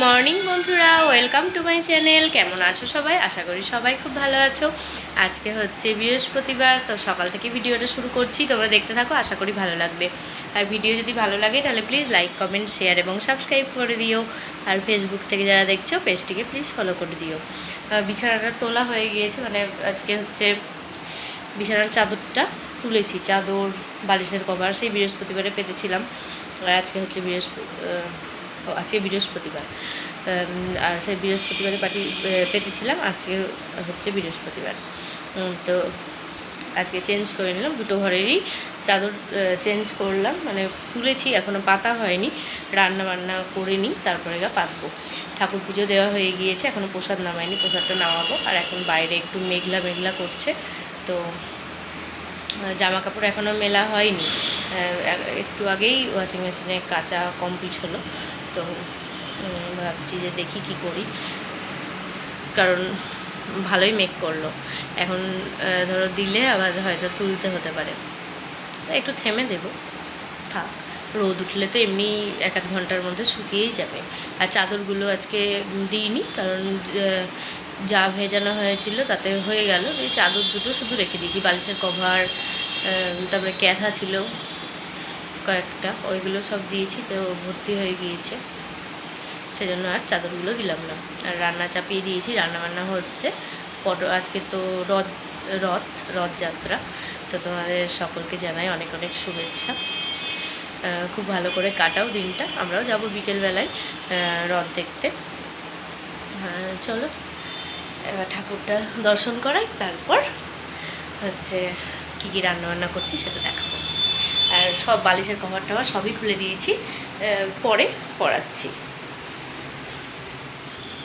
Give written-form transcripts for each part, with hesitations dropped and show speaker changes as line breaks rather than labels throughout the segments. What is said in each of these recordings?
Morning বন্ধুরা, welcome to my channel. কেমন আছো সবাই? আশা করি সবাই খুব ভালো আছো। আজকে হচ্ছে বৃহস্পতিবার, তো সকাল থেকে ভিডিওটা শুরু করছি। তোমরা দেখতে থাকো, আশা করি ভালো লাগবে। আর ভিডিও যদি ভালো লাগে তাহলে প্লিজ লাইক, কমেন্ট, শেয়ার এবং সাবস্ক্রাইব করে দিও। আর ফেসবুক থেকে যারা দেখছো পেজটিকে প্লিজ ফলো করে দিও। বিছানাটা তোলা হয়ে গিয়েছে, মানে আজকে হচ্ছে বিছানার চাদরটা তুলেছি। চাদর, বালিশের কভার সেই বৃহস্পতিবারে পেতেছিলাম। আর আজকে হচ্ছে আজকে বৃহস্পতিবার, আর সেই বৃহস্পতিবারে পেতেছিলাম। আজকে হচ্ছে বৃহস্পতিবার, তো আজকে চেঞ্জ করে নিলাম। দুটো ঘরেরই চাদর চেঞ্জ করলাম, মানে তুলেছি, এখনও পাতা হয়নি। রান্না বান্না করে নিই, তারপরে পাতবো। ঠাকুর পুজো দেওয়া হয়ে গিয়েছে, এখনও প্রসাদ নামাইনি, প্রসাদটা নামাবো। আর এখন বাইরে একটু মেঘলা মেঘলা করছে, তো জামা কাপড় এখনও মেলা হয়নি। একটু আগেই ওয়াশিং মেশিনে কাচা কমপ্লিট হলো, তো ভাবছি যে দেখি কি করি, কারণ ভালোই মেঘ করলো। এখন ধরো দিলে আবার হয়তো তুলতে হতে পারে, একটু থেমে দেবো, থাক। রোদ উঠলে তো এমনি 1-1 ঘন্টার মধ্যে শুকিয়েই যাবে। আর চাদরগুলো আজকে দিইনি, কারণ যা ভেজানো হয়েছিল তাতে হয়ে গেল। এই চাদর দুটো শুধু রেখে দিয়েছি, বালিশের কভার, তারপরে ক্যাথা ছিল কয়েকটা, ওইগুলো সব দিয়েছি, তো ভর্তি হয়ে গিয়েছে, সেজন্য আর চাদরগুলো দিলাম না। আর রান্না চাপিয়ে দিয়েছি, রান্নাবান্না হচ্ছে। আজকে তো রথযাত্রা, তো তোমাদের সকলকে জানাই অনেক অনেক শুভেচ্ছা। খুব ভালো করে কাটাও দিনটা। আমরাও যাব বিকেলবেলায় রথ দেখতে। চলো এবার ঠাকুরটা দর্শন করাই, তারপর হচ্ছে কী কী রান্নাবান্না করছি সেটা দেখাবো। আর সব বালিশের কভার টভার সবই খুলে দিয়েছি, পরে পরাচ্ছি।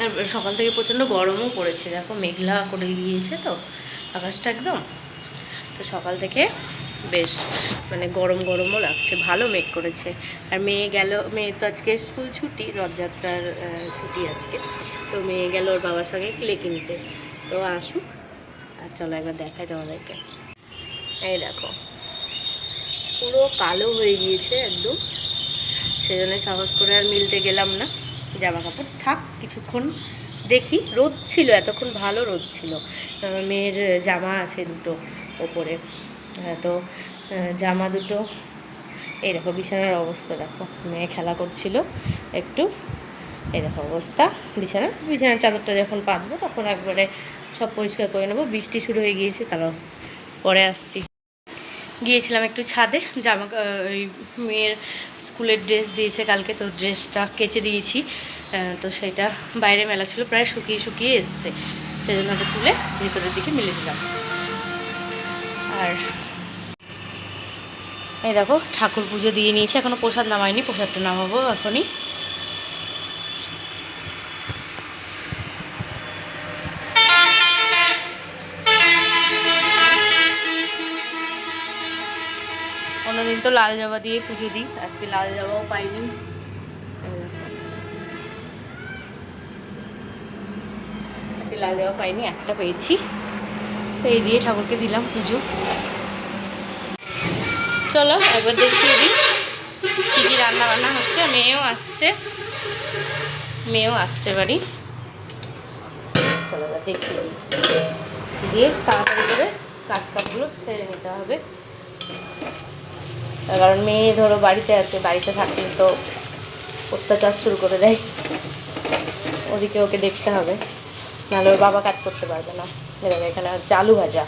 আর সকাল থেকে প্রচণ্ড গরমও পড়েছে, দেখো মেঘলা করে গিয়েছে তো আকাশটা একদম। তো সকাল থেকে বেশ মানে গরম গরমও লাগছে, ভালো মেঘ করেছে। আর মেয়ে তো আজকে স্কুল ছুটি, রথযাত্রার ছুটি আজকে, তো মেয়ে গেল ওর বাবার সঙ্গে ক্লে কিনতে। তো আসুক, আর চলো একবার দেখাই তোমাদেরকে। এই দেখো পুরো কালো হয়ে গিয়েছে একদম, সেজন্য সাহস করে আর মিলতে গেলাম না। জামা কাপড় থাক কিছুক্ষণ, দেখি। রোদ ছিল এতক্ষণ, ভালো রোদ ছিল। মেয়ের জামা আছে দুটো ওপরে, তো জামা দুটো, এই দেখো বিছানার অবস্থা দেখো। মেয়ে খেলা করছিল একটু, এই দেখো অবস্থা বিছানার চাদরটা যখন পাতবো তখন একবারে সব পরিষ্কার করে নেবো। বৃষ্টি শুরু হয়ে গিয়েছে, কারণ পরে আসছি। গিয়েছিলাম একটু ছাদে, ওই মেয়ের স্কুলের ড্রেস দিয়েছে কালকে, তো ড্রেসটা কেচে দিয়েছি। তো সেটা বাইরে মেলা ছিল, প্রায় শুকিয়ে শুকিয়ে এসছে, সেই জন্য ওটা তুলে ভিতরের দিকে মেলে দিলাম। আর এই দেখো ঠাকুর পুজো দিয়ে নিয়েছি, এখনও প্রসাদ নামাইনি, প্রসাদটা নামাবো এখনই। অন্যদিন তো লাল জবা দিয়ে পুজো দিই, আজকে লাল জবাও পাইনি। আজকে লাল জবা পাইনি, একটা পেয়েছি, তো এই দিয়ে ঠাকুরকে দিলাম পুজো। চলো একবার দেখিয়ে দিই কী কী রান্না বান্না হচ্ছে। মেয়েও আসছে বাড়ি, চলো এবার দেখিয়ে দিই, দিয়ে তাড়াতাড়ি করে কাজগুলো সেরে নিতে হবে। কারণ মেয়ে ধরো বাড়িতে আছে, বাড়িতে থাকলে তো অত্যাচার শুরু করে দেয়, ওদিকে ওকে দেখতে হবে, নাহলে ওর বাবা কাজ করতে পারবে না। এখানে হচ্ছে আলু ভাজা,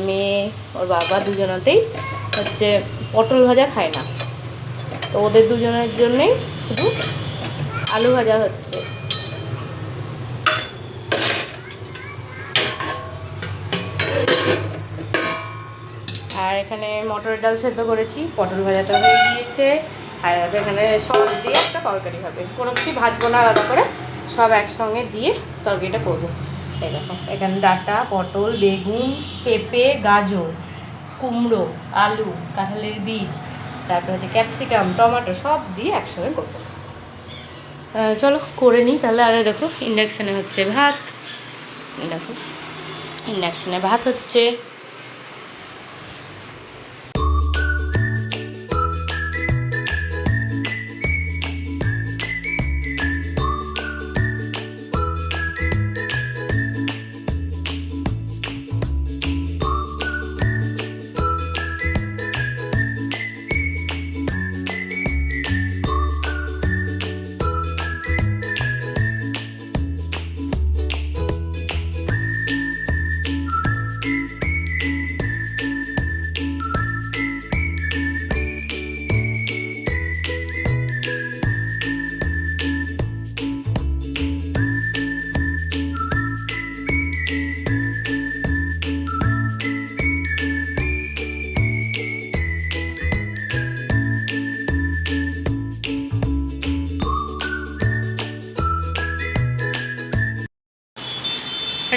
মেয়ে ওর বাবা দুজনাতেই হচ্ছে পটল ভাজা খায় না, তো ওদের দুজনের জন্যেই শুধু আলু ভাজা হচ্ছে। আর এখানে মটরের ডাল সেদ্ধ করেছি, পটল ভাজাটা হয়ে গিয়েছে। আর এখানে সব দিয়ে একটা তরকারি হবে, কোনো কিছু ভাজবো না আলাদা করে, সব একসঙ্গে দিয়ে তরকারিটা করবো। এই দেখো এখানে ডাঁটা, পটল, বেগুন, পেঁপে, গাজর, কুমড়ো, আলু, কাঁঠালের বীজ, তারপরে হচ্ছে ক্যাপসিকাম, টমেটো সব দিয়ে একসঙ্গে করবো। চলো করে নিই তাহলে। আর দেখো ইন্ডাকশানে হচ্ছে ভাত, দেখো ইন্ডাকশানে ভাত হচ্ছে।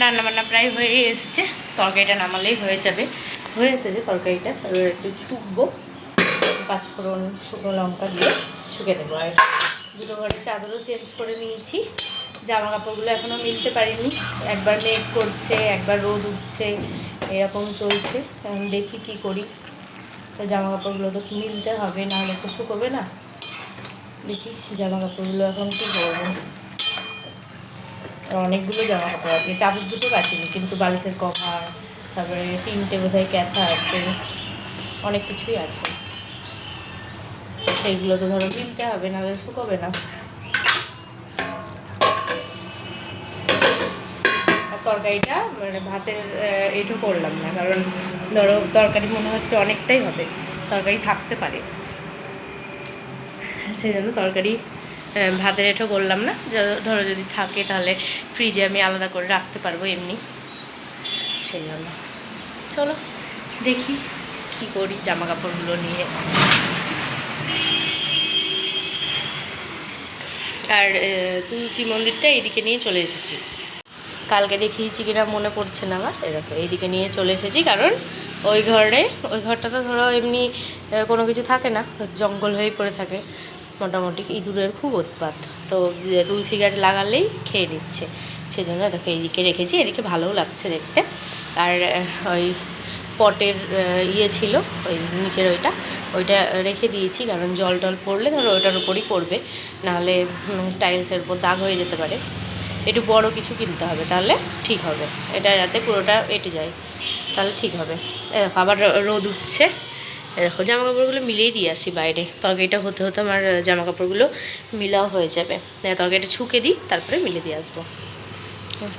রান্নাবান্না প্রায় হয়ে এসেছে, তরকারিটা নামালেই হয়ে যাবে। হয়ে এসেছে তরকারিটা, এবার একটু ছুকবো, 5 ফোড়ন শুকনো লঙ্কা দিয়ে ছুকে দেবো। আর দুটো ঘরের চাদরও চেঞ্জ করে নিয়েছি, জামা কাপড়গুলো এখনও মিলতে পারিনি, একবার মেঘ করছে একবার রোদ উঠছে, এরকম চলছে। এখন দেখি কি করি, তো জামা কাপড়গুলো তো মিলতে হবে, নাহলে তো শুকোবে না। দেখি জামা কাপড়গুলো এখন কী করবো, অনেকগুলো জামা কাপড় আছে, চাদর দুটো কাচিনি, কিন্তু বালিশের কভার, তারপরে 3টে বোধহয় ক্যাথা আছে, অনেক কিছুই আছে, সেইগুলো তো ধরো কিনতে হবে, নাহলে শুকোবে না। আর তরকারিটা মানে ভাতের এঁটো করলাম না, কারণ ধরো তরকারি মনে হচ্ছে অনেকটাই হবে, তরকারি থাকতে পারে, সেই জন্য তরকারি ভাতের এঁটো করলাম না। ধরো যদি থাকে তাহলে ফ্রিজে আমি আলাদা করে রাখতে পারবো এমনি, সেই জন্য। চলো দেখি কি করি জামা কাপড়গুলো নিয়ে। আর তুলসী মন্দিরটা এইদিকে নিয়ে চলে এসেছি, কালকে দেখিয়েছি কিনা মনে পড়ছে না আমার। এরকম এইদিকে নিয়ে চলে এসেছি, কারণ ওই ঘরটা তো ধরো এমনি কোনো কিছু থাকে না, জঙ্গল হয়েই পড়ে থাকে মোটামুটি, ইঁদুরের খুব উৎপাত, তো তুলসী গাছ লাগালেই খেয়ে নিচ্ছে, সেজন্য দেখো এইদিকে রেখেছি, এদিকে ভালোও লাগছে দেখতে। আর ওই পটের ছিল ওই নিচের ওইটা রেখে দিয়েছি, কারণ জল টল পড়লে ধরো ওইটার উপরই পড়বে, নাহলে টাইলসের উপর দাগ হয়ে যেতে পারে। একটু বড় কিছু কিনতে হবে, তাহলে ঠিক হবে, এটা যাতে পুরোটা এঁটে যায়, তাহলে ঠিক হবে। দেখো আবার রোদ উঠছে, দেখো জামা কাপড়গুলো মিলিয়ে দিয়ে আসি বাইরে, তরকারিটা হতে হতে আমার জামা কাপড়গুলো মিলাও হয়ে যাবে। তরকারিটা ছুকে দিই, তারপরে মিলে দিয়ে আসবো।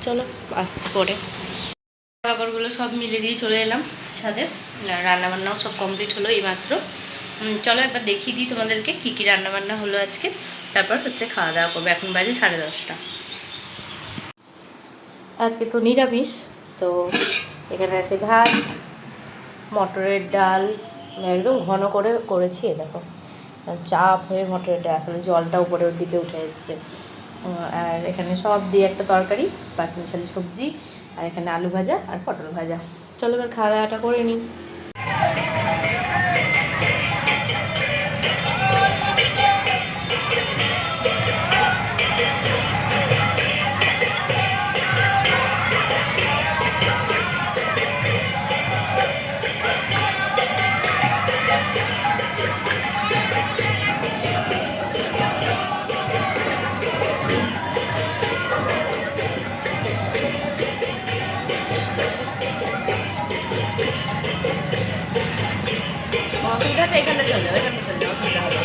চলো আসছি পরে। জামা কাপড়গুলো সব মিলে দিয়ে চলে এলাম ছাদে, রান্নাবান্নাও সব কমপ্লিট হলো এইমাত্র। চলো একবার দেখিয়ে দিই তোমাদেরকে কী কী রান্নাবান্না হলো আজকে, তারপর হচ্ছে খাওয়া দাওয়া করবো। এখন বাজে 10:30। আজকে তো নিরামিষ, তো এখানে আছে ভাত, মটরের ডাল, একদম ঘন করে করেছি, দেখো চাপ হয়ে মটরের ডাল, আসলে জলটা উপরের দিকে উঠে এসছে। আর এখানে সব দিয়ে একটা তরকারি, 5 মিশালি সবজি, আর এখানে আলু ভাজা আর পটল ভাজা। চলো এবার খাওয়া দাওয়াটা করে নিই। এখানে চলে যাও, এখানে চলে যাও, অসুবিধা হবে।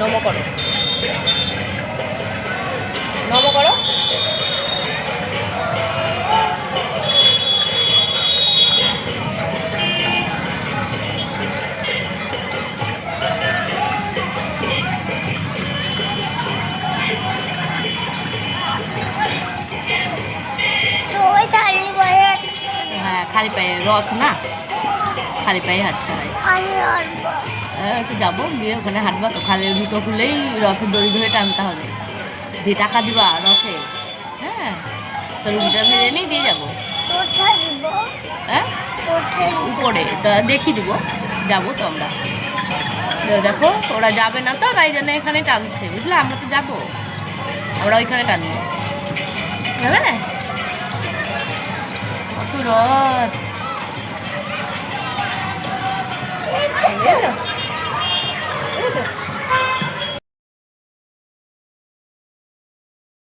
নমো করো, নমো করো। হ্যাঁ খালি পায়ে রথ না, খালি পায়ে হাঁটতে হয়। তো যাবো, গিয়ে ওখানে হাঁটবা, তো খালি জুতো খুলেই রথের দড়ি ধরে টানতে হবে, দিয়ে টাকা দিবা রথে। হ্যাঁ তো রুটিটা ভেজে নিই, দিয়ে যাবো। হ্যাঁ উপরে তা দেখিয়ে দিব, যাবো তো আমরা। দেখো ওরা যাবে না তো, তাই জন্য এখানে টানছে, বুঝলে, আমরা তো যাবো, আমরা ওইখানে টানবো, যাবে না কত রথ।